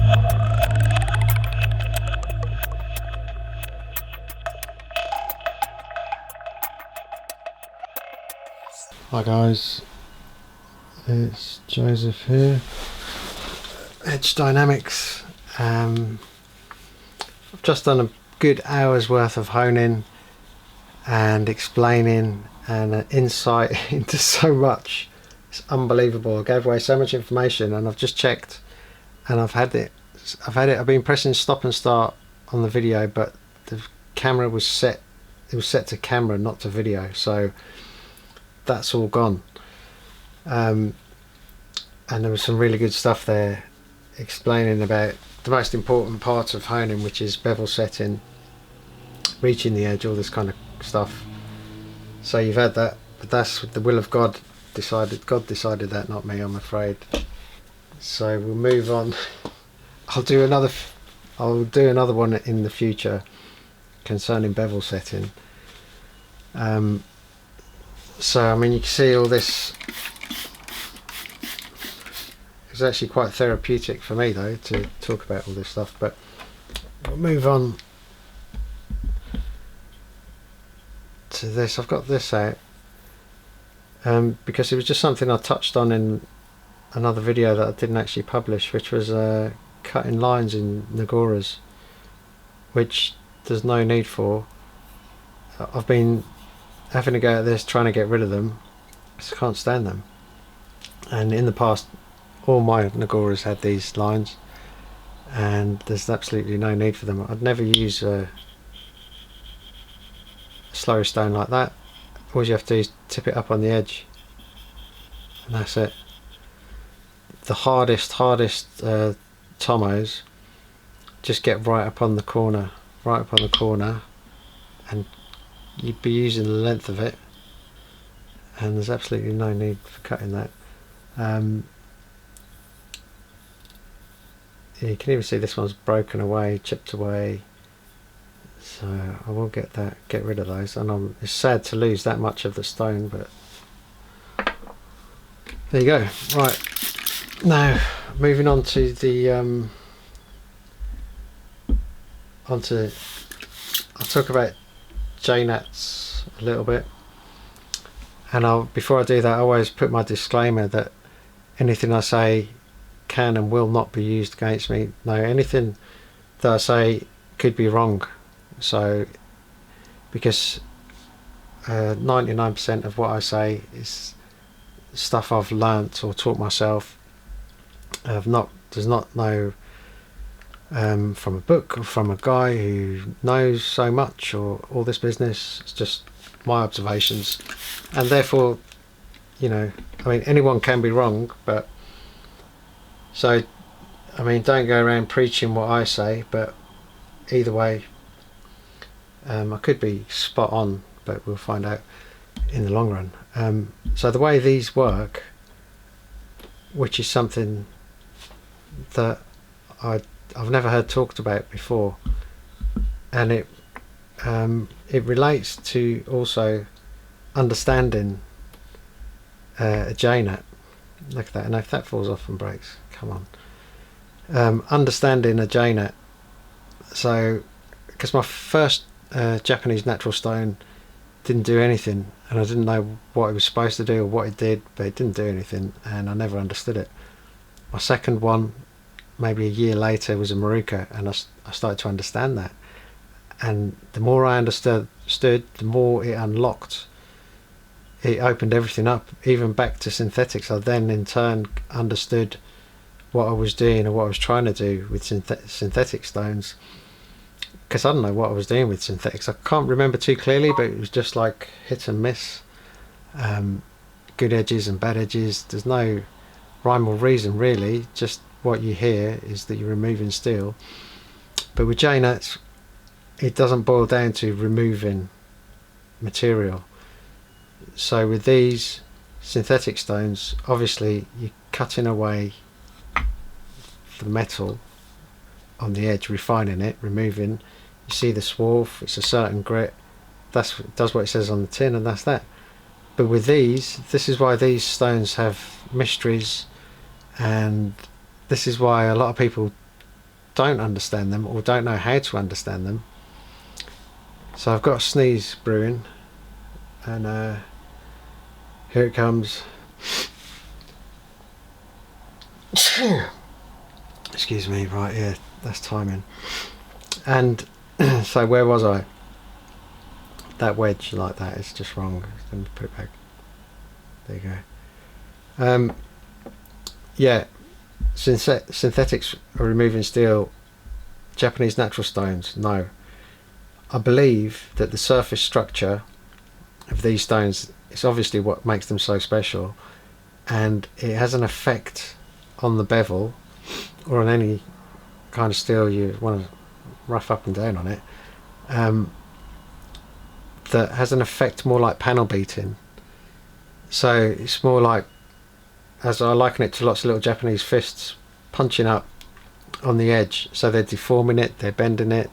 Hi guys, it's Joseph here, Edge Dynamics. I've just done a good hour's worth of honing and explaining and an insight into so much. It's unbelievable. I gave away so much information, and I've just checked and I've been pressing stop and start on the video, but the camera was set, it was set to camera, not to video, so that's all gone. And there was some really good stuff there explaining about the most important part of honing, which is bevel setting, reaching the edge, all this kind of stuff. So you've had that, but that's the will of God decided. God decided that, not me, I'm afraid. So we'll move on. I'll do another one in the future concerning bevel setting. So I mean, you can see all this. It's actually quite therapeutic for me though to talk about all this stuff, but we'll move on to this. I've got this out because it was just something I touched on in another video that I didn't actually publish, which was cutting lines in Negoras, which there's no need for. I've been having a go at this, trying to get rid of them. I just can't stand them. And in the past, all my Negoras had these lines, and there's absolutely no need for them. I'd never use a slurry stone like that. All you have to do is tip it up on the edge, and that's it. The hardest tomos just get right up on the corner, and you'd be using the length of it, and there's absolutely no need for cutting that. Yeah, you can even see this one's broken away, chipped away, so I will get rid of those. And it's sad to lose that much of the stone, but there you go. Right, now moving on to the I'll talk about J-nats a little bit, and before I do that, I always put my disclaimer that anything I say can and will not be used against me. No, anything that I say could be wrong, so because 99% of what I say is stuff I've learnt or taught myself. Does not know from a book or from a guy who knows so much or all this business. It's just my observations, and therefore, you know, I mean, anyone can be wrong, but so I mean, don't go around preaching what I say, but either way, I could be spot on, but we'll find out in the long run. So the way these work, which is something that I've never heard talked about before, and it relates to also understanding a J-nat. Look at that, and if that falls off and breaks, come on. Understanding a J-nat. So, because my first Japanese natural stone didn't do anything, and I didn't know what it was supposed to do or what it did, but it didn't do anything, and I never understood it. My second one, maybe a year later, was a Maruka, and I started to understand that, and the more I understood, the more it unlocked. It opened everything up, even back to synthetics. I then in turn understood what I was doing and what I was trying to do with synthetic stones, because I don't know what I was doing with synthetics. I can't remember too clearly, but it was just like hit and miss, good edges and bad edges. There's no rhyme or reason really, just what you hear is that you're removing steel. But with J-nats, it doesn't boil down to removing material. So with these synthetic stones, obviously you're cutting away the metal on the edge, refining it, removing. You see the swarf, it's a certain grit, does what it says on the tin, and that's that. But with these, this is why these stones have mysteries, and this is why a lot of people don't understand them or don't know how to understand them. So I've got a sneeze brewing, and here it comes. Excuse me. Right, yeah, that's timing. And so where was I? That wedge like that is just wrong. Let me put it back. There you go. Yeah, synthetics are removing steel. Japanese natural stones, no. I believe that the surface structure of these stones is obviously what makes them so special, and it has an effect on the bevel or on any kind of steel you want to rough up and down on it, that has an effect more like panel beating. So it's more like, as I liken it to lots of little Japanese fists punching up on the edge. So they're deforming it, they're bending it.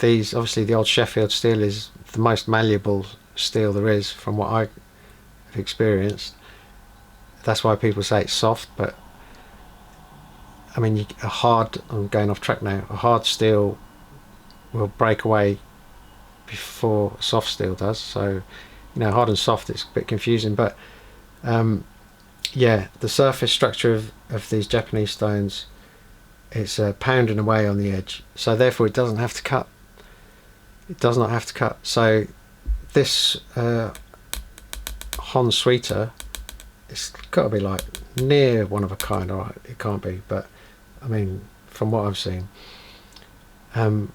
These obviously the old Sheffield steel is the most malleable steel there is from what I've experienced. That's why people say it's soft, but I mean I'm going off track now, a hard steel will break away before soft steel does. So hard and soft, it's a bit confusing, but yeah, the surface structure of these Japanese stones, it's pounding away on the edge, so therefore it doesn't have to cut. It does not have to cut. So this Hon Sweeter, it's got to be like near one of a kind. All right, it can't be, but I mean, from what I've seen, I've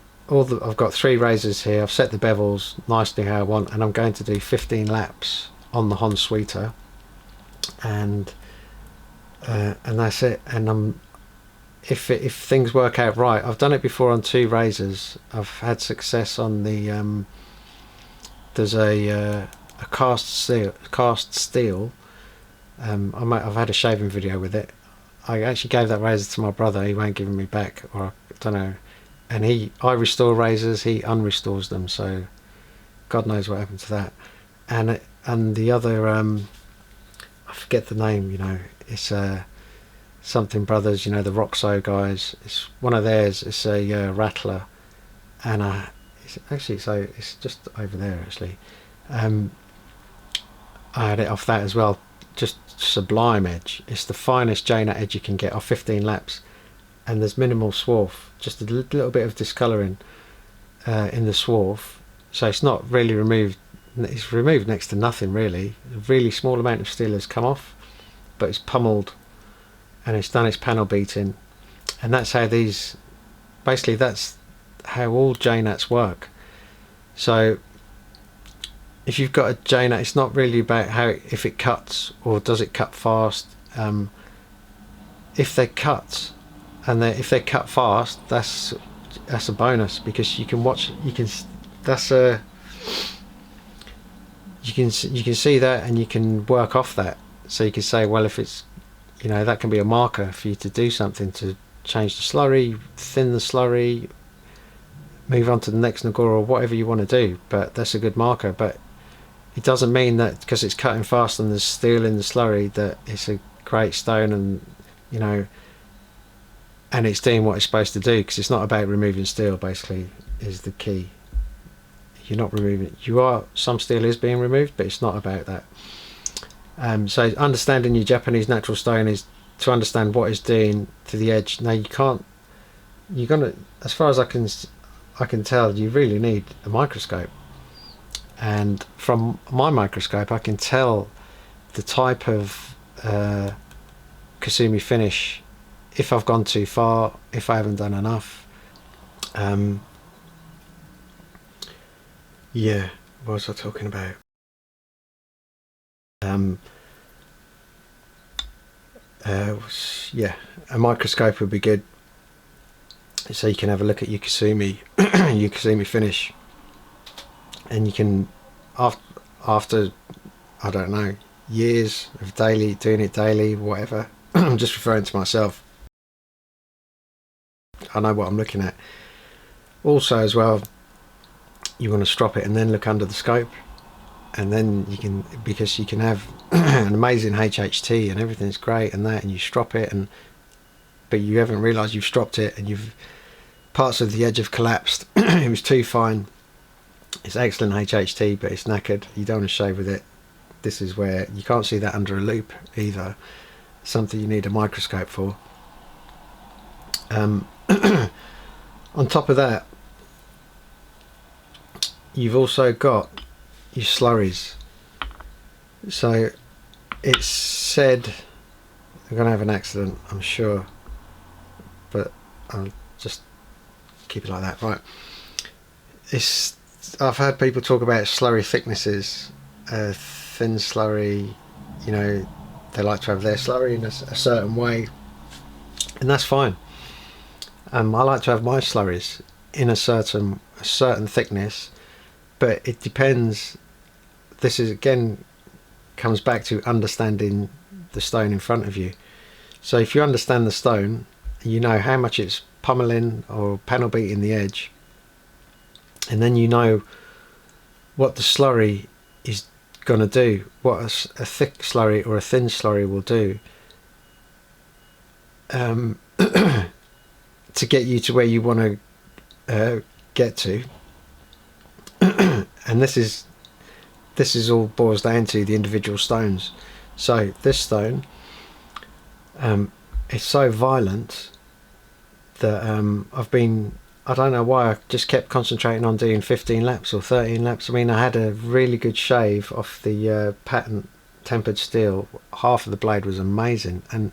got 3 razors here. I've set the bevels nicely how I want, and I'm going to do 15 laps on the Hon Sweeter, and that's it. And if things work out right, I've done it before on 2 razors. I've had success on the there's a cast steel. I've had a shaving video with it. I actually gave that razor to my brother. He won't give me back, or I don't know. And I restore razors, he unrestores them. So God knows what happened to that. And the other, I forget the name. It's something Brothers. The Roxo guys. It's one of theirs. It's a Rattler, and it's just over there actually. I had it off that as well. Just sublime edge. It's the finest J-nut edge you can get off 15 laps, and there's minimal swarf, just a little bit of discolouring in the swarf. So it's not really removed. It's removed next to nothing really. A really small amount of steel has come off, but it's pummeled, and it's done its panel beating, and that's how that's how all J-nuts work. So if you've got a J-nut, it's not really about if it cuts or does it cut fast. If they cut if they cut fast, that's a bonus, because you can see that, and you can work off that. So you can say, well, if it's that can be a marker for you to do something, to change the slurry, thin the slurry, move on to the next Negora, or whatever you want to do. But that's a good marker. But it doesn't mean that because it's cutting fast and there's steel in the slurry that it's a great stone, and and it's doing what it's supposed to do, because it's not about removing steel. Basically is the key. You're not removing it. Some steel is being removed, but it's not about that. So understanding your Japanese natural stone is to understand what it's doing to the edge. Now you're gonna, as far as I can tell, you really need a microscope, and from my microscope I can tell the type of Kasumi finish, if I've gone too far, if I haven't done enough. Yeah, what was I talking about? Yeah, a microscope would be good, so you can have a look at your Kasumi finish, and you can, after I don't know, years of doing it daily, whatever. I'm just referring to myself. I know what I'm looking at. Also as well, you want to strop it and then look under the scope, and then because you can have an amazing HHT and everything's great and you strop it, but you haven't realised you've stropped it, and parts of the edge have collapsed. It was too fine. It's excellent HHT, but it's knackered. You don't want to shave with it. This is where you can't see that under a loop either. Something you need a microscope for. On top of that, you've also got your slurries. So it's said I'm going to have an accident, I'm sure, but I'll just keep it like that. Right. I've heard people talk about slurry thicknesses, thin slurry, you know, they like to have their slurry in a certain way, and that's fine. I like to have my slurries in a certain thickness, but it depends. This is again comes back to understanding the stone in front of you. So if you understand the stone, you know how much it's pummeling or panel beating the edge, and then you know what the slurry is going to do, what a thick slurry or a thin slurry will do, to get you to where you want to get to. And this is all boils down to the individual stones. So this stone is so violent that I don't know why I just kept concentrating on doing 15 laps or 13 laps. I mean, I had a really good shave off the patent tempered steel. Half of the blade was amazing, and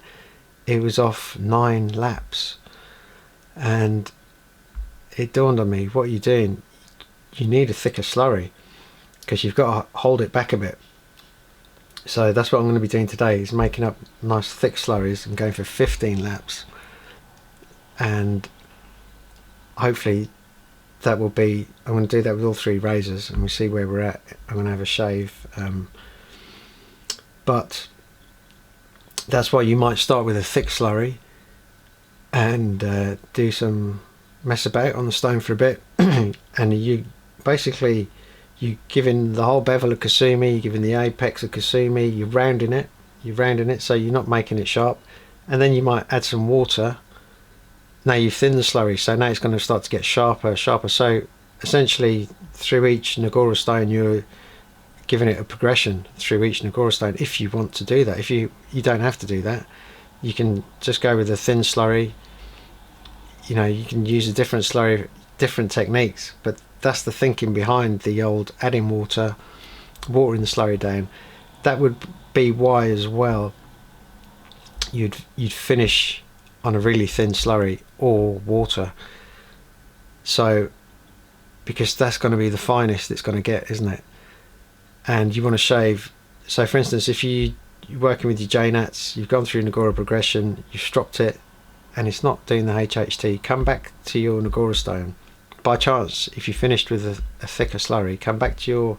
it was off 9 laps. And it dawned on me, what are you doing? You need a thicker slurry, because you've got to hold it back a bit. So that's what I'm going to be doing today, is making up nice thick slurries and going for 15 laps. And hopefully that will be, I'm going to do that with all 3 razors, and we'll see where we're at. I'm going to have a shave, but that's why you might start with a thick slurry and do some mess about on the stone for a bit. And you basically, you're giving the whole bevel of Kasumi, you're giving the apex of Kasumi, you're rounding it so you're not making it sharp. And then you might add some water. Now you've thinned the slurry, so now it's going to start to get sharper. So essentially through each Negora stone you're giving it a progression through each Negora stone, if you want to do that. If you don't have to do that, you can just go with a thin slurry. You know, you can use a different slurry, different techniques, but that's the thinking behind the old adding water, watering the slurry down. That would be why as well you'd finish on a really thin slurry or water. So because that's going to be the finest it's going to get, isn't it? And you want to shave. So for instance, if you're working with your J-Nats, you've gone through Negora progression, you've stropped it, and it's not doing the HHT, come back to your Negora stone. By chance, if you finished with a thicker slurry, come back to your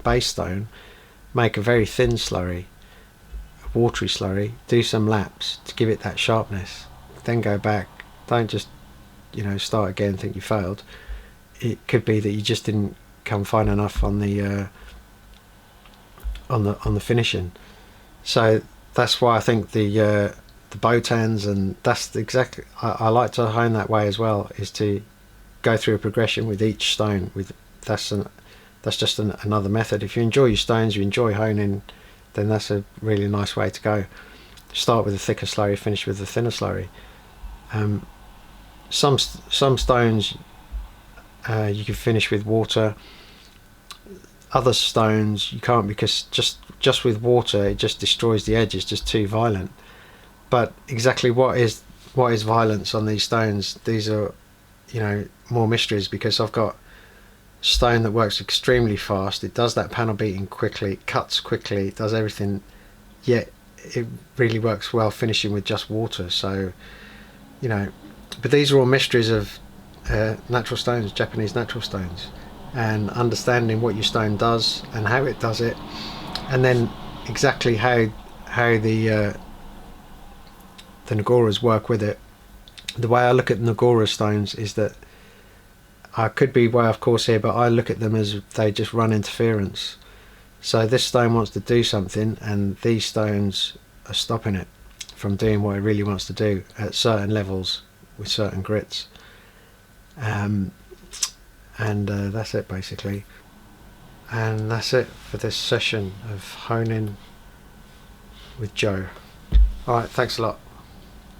base stone, make a very thin slurry, a watery slurry, do some laps to give it that sharpness, then go back. Don't just, you know, start again and think you failed. It could be that you just didn't come fine enough on the finishing. So that's why I think the Botans, and that's exactly, I like to hone that way as well, is to go through a progression with each stone. That's just another method. If you enjoy your stones, you enjoy honing, then that's a really nice way to go. Start with a thicker slurry, finish with a thinner slurry. Some stones you can finish with water. Other stones you can't, because just with water it just destroys the edge. It's just too violent. But exactly what is violence on these stones? These are, you know, more mysteries, because I've got stone that works extremely fast. It does that panel beating quickly, it cuts quickly, it does everything, yet it really works well finishing with just water. So, you know, but these are all mysteries of natural stones, Japanese natural stones, and understanding what your stone does and how it does it, and then exactly how the Negoras work with it. The way I look at Negora stones is that, I could be way off course here, but I look at them as they just run interference. So this stone wants to do something and these stones are stopping it from doing what he really wants to do at certain levels with certain grits. And that's it basically. And that's it for this session of honing with Joe. Alright, thanks a lot.